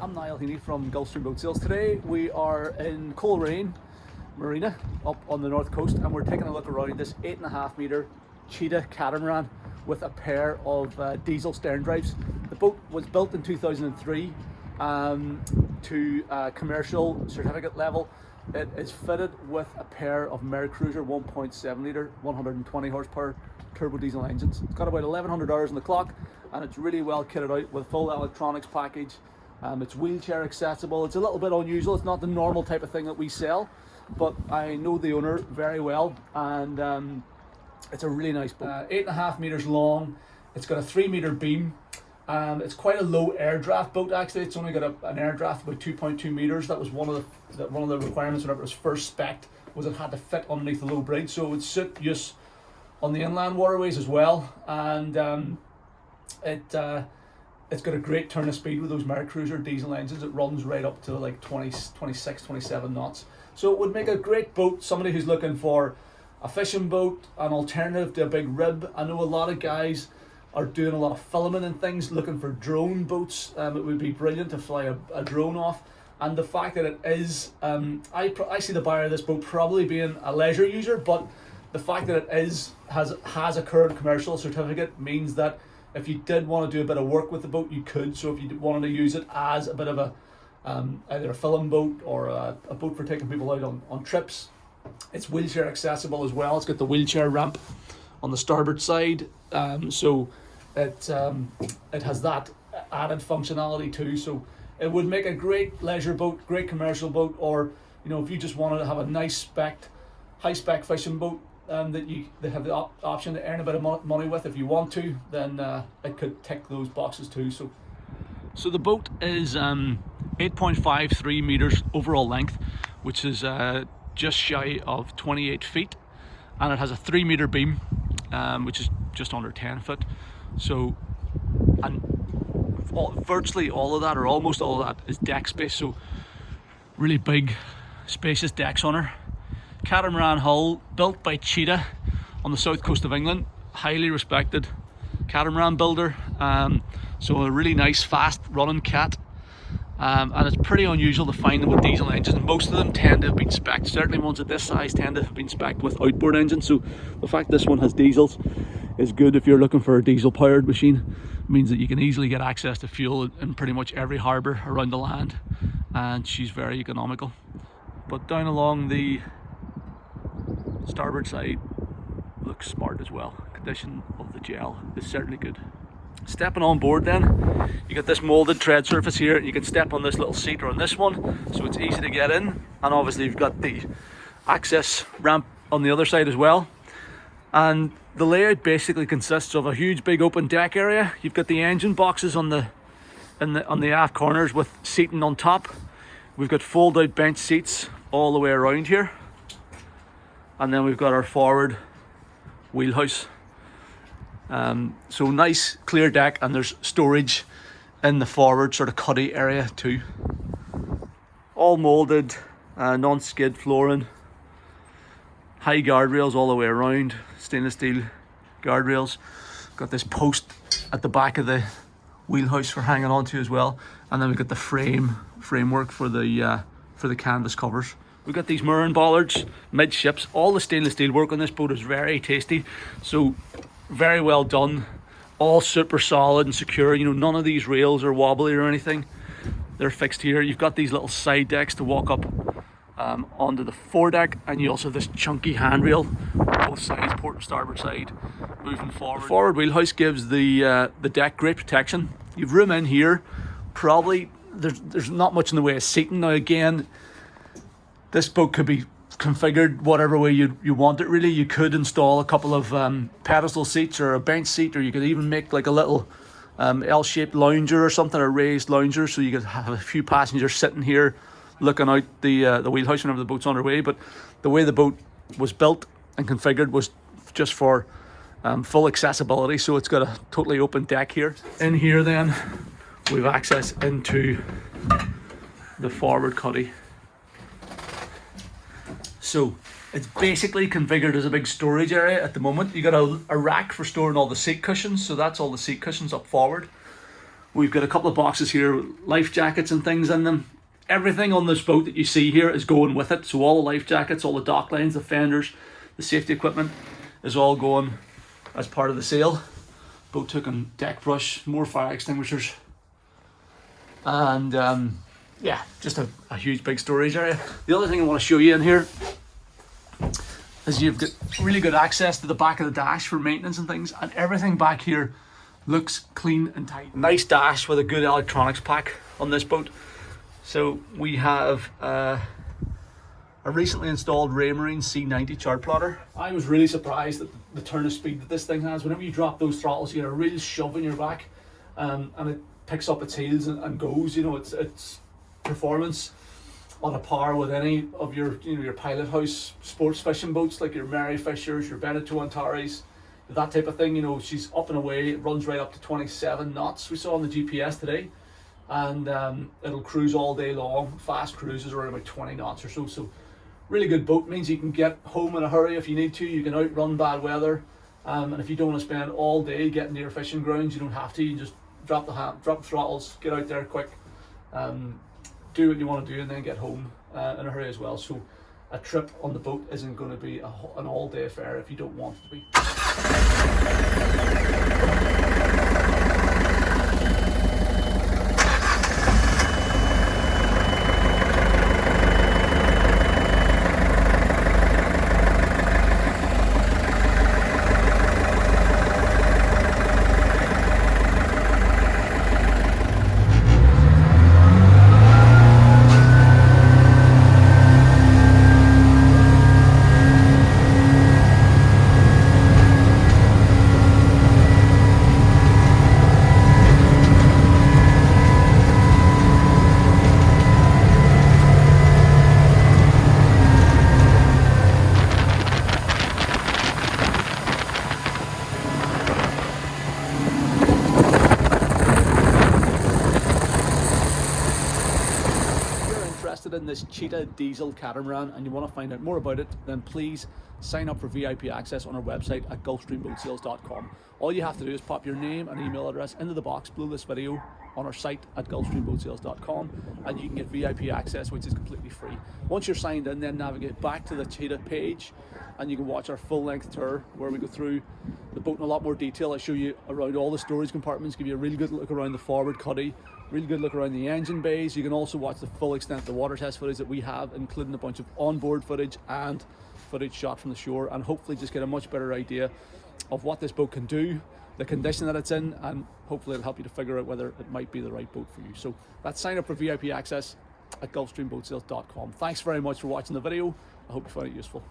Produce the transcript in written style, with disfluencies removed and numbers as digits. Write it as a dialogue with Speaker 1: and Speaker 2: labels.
Speaker 1: I'm Niall Heaney from Gulfstream Boat Sales. Today we are in Coleraine Marina up on the north coast, and we're taking a look around this 8.5 metre Cheetah Catamaran with a pair of diesel Sterndrives. The boat was built in 2003 to commercial certificate level. It is fitted with a pair of Mercruiser 1.7 litre 120 horsepower turbo diesel engines. It's got about 1100 hours on the clock, and it's really well kitted out with a full electronics package. It's wheelchair accessible. It's a little bit unusual. It's not the normal type of thing that we sell, but I know the owner very well, and it's a really nice boat. 8.5 metres long. It's got a 3 metre beam. It's quite a low air draft boat actually. It's only got an air draft of about 2.2 metres. That was one of the requirements whenever it was first spec'd, was it had to fit underneath the low bridge, so it would suit use on the inland waterways as well. And it's got a great turn of speed with those Mercruiser diesel engines. It runs right up to like 26, 27 knots. So it would make a great boat. Somebody who's looking for a fishing boat, an alternative to a big rib. I know a lot of guys are doing a lot of filming and things, looking for drone boats. It would be brilliant to fly a drone off. And the fact that it is, I see the buyer of this boat probably being a leisure user, but the fact that it has a current commercial certificate means that if you did want to do a bit of work with the boat, you could. So if you wanted to use it as a bit of a either a film boat or a boat for taking people out on trips, it's wheelchair accessible as well. It's got the wheelchair ramp on the starboard side, so it has that added functionality too. So it would make a great leisure boat, great commercial boat, or if you just wanted to have a nice high spec fishing boat they have the option to earn a bit of money with if you want to, then it could tick those boxes too. So the boat is 8.53 meters overall length, which is just shy of 28 feet, and it has a 3 meter beam, which is just under 10 foot. So, and virtually all of that, or almost all of that, is deck space. So really big spacious decks on her. Catamaran hull, built by Cheetah on the south coast of England, highly respected catamaran builder. So a really nice fast running cat, and it's pretty unusual to find them with diesel engines. Most of them tend to have been spec'd, certainly ones at this size tend to have been spec'd with outboard engines. So the fact this one has diesels is good if you're looking for a diesel powered machine. It means that you can easily get access to fuel in pretty much every harbour around the land, and she's very economical. But down along the starboard side looks smart as well. Condition of the gel is certainly good. Stepping on board then, you get this moulded tread surface here. You can step on this little seat or on this one, so it's easy to get in, and obviously you've got the access ramp on the other side as well. And the layout basically consists of a huge big open deck area. You've got the engine boxes on the aft corners with seating on top. We've got fold out bench seats all the way around here. And then we've got our forward wheelhouse. So nice clear deck, and there's storage in the forward sort of cuddy area too. All moulded, non-skid flooring. High guardrails all the way around, stainless steel guardrails. Got this post at the back of the wheelhouse for hanging onto as well. And then we've got the framework for the canvas covers. We've got these Marine bollards midships. All the stainless steel work on this boat is very tasty, so very well done. All super solid and secure. None of these rails are wobbly or anything. They're fixed here. You've got these little side decks to walk up onto the foredeck, and you also have this chunky handrail, both sides, port and starboard side, moving forward. The forward wheelhouse gives the deck great protection. You've room in here. Probably there's not much in the way of seating. Now again, this boat could be configured whatever way you want it really. You could install a couple of pedestal seats or a bench seat, or you could even make like a little L-shaped lounger or something, a raised lounger, so you could have a few passengers sitting here looking out the wheelhouse whenever the boat's underway. But the way the boat was built and configured was just for full accessibility, so it's got a totally open deck here. In here then, we've access into the forward cuddy. So it's basically configured as a big storage area at the moment. You got a rack for storing all the seat cushions, so that's all the seat cushions up forward. We've got a couple of boxes here, life jackets and things in them. Everything on this boat that you see here is going with it. So all the life jackets, all the dock lines, the fenders, the safety equipment is all going as part of the sale. Boat hook and deck brush, more fire extinguishers. And yeah, just a huge big storage area. The other thing I want to show you in here is you've got really good access to the back of the dash for maintenance and things, and everything back here looks clean and tight. Nice dash with a good electronics pack on this boat. So we have a recently installed Raymarine C90 chart plotter. I was really surprised at the turn of speed that this thing has. Whenever you drop those throttles, you get a real shove in your back, and it picks up its heels and goes. You know, it's performance on a par with any of your, you know, your pilot house sports fishing boats like your Merry Fishers, your Beneteau Antares, that type of thing. You know, she's up and away. It runs right up to 27 knots. We saw on the GPS today. And it'll cruise all day long. Fast cruises around about 20 knots or so. So really good boat. Means you can get home in a hurry if you need to. You can outrun bad weather. And if you don't want to spend all day getting to your fishing grounds, you don't have to. You just drop the throttles, get out there quick, do what you want to do, and then get home in a hurry as well. So a trip on the boat isn't going to be an all-day affair if you don't want it to be. In this Cheetah diesel catamaran and you want to find out more about it, then please sign up for VIP access on our website at gulfstreamboatsales.com. All you have to do is pop your name and email address into the box below this video on our site at gulfstreamboatsales.com, and you can get VIP access, which is completely free. Once you're signed in, then navigate back to the Cheetah page and you can watch our full-length tour where we go through the boat in a lot more detail. I show you around all the storage compartments, give you a really good look around the forward cuddy, really good look around the engine bays. You can also watch the full extent of the water test footage that we have, including a bunch of onboard footage and footage shot from the shore, and hopefully just get a much better idea of what this boat can do, the condition that it's in, and hopefully it'll help you to figure out whether it might be the right boat for you. So that's sign up for VIP access at gulfstreamboatsales.com. Thanks very much for watching the video. I hope you found it useful.